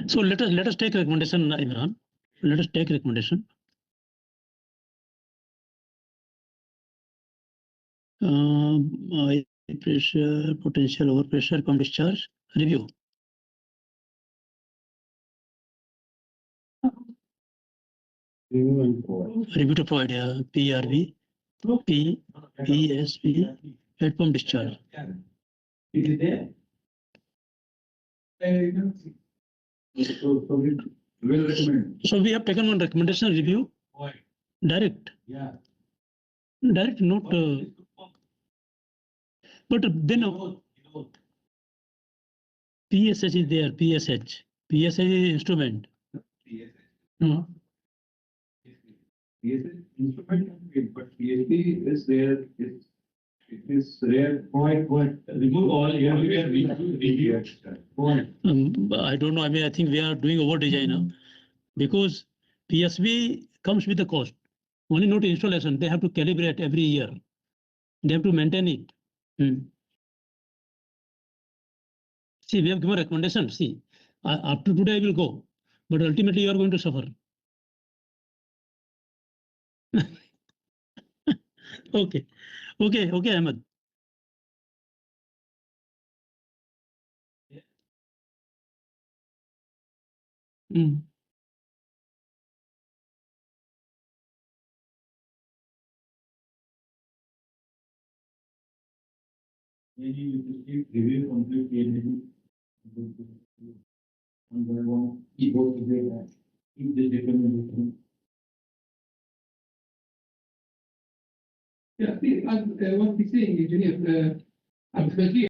So let us take recommendation, Imran. Let us take recommendation. High pressure, potential overpressure, pump discharge review. Review to provide PRV, PSV, head pump discharge. Is it there? Will recommend. So we have taken one recommendation review. Why? Direct. Yeah. Direct, not. But then PSH is there. PSH. PSH is instrument. PSS. No. PSS instrument, but PSP is there. It is rare. Point. Remove all earlier. I don't know. I mean, I think we are doing over design now because PSV comes with the cost. Only not installation. They have to calibrate every year. They have to maintain it. See, we have given recommendation. See, up to today I will go, but ultimately you are going to suffer. Okay, Ahmed. Maybe you should keep review complete PNB. One keyboard together. Keep the recommendation. Yeah, see, as what we saying, engineer, especially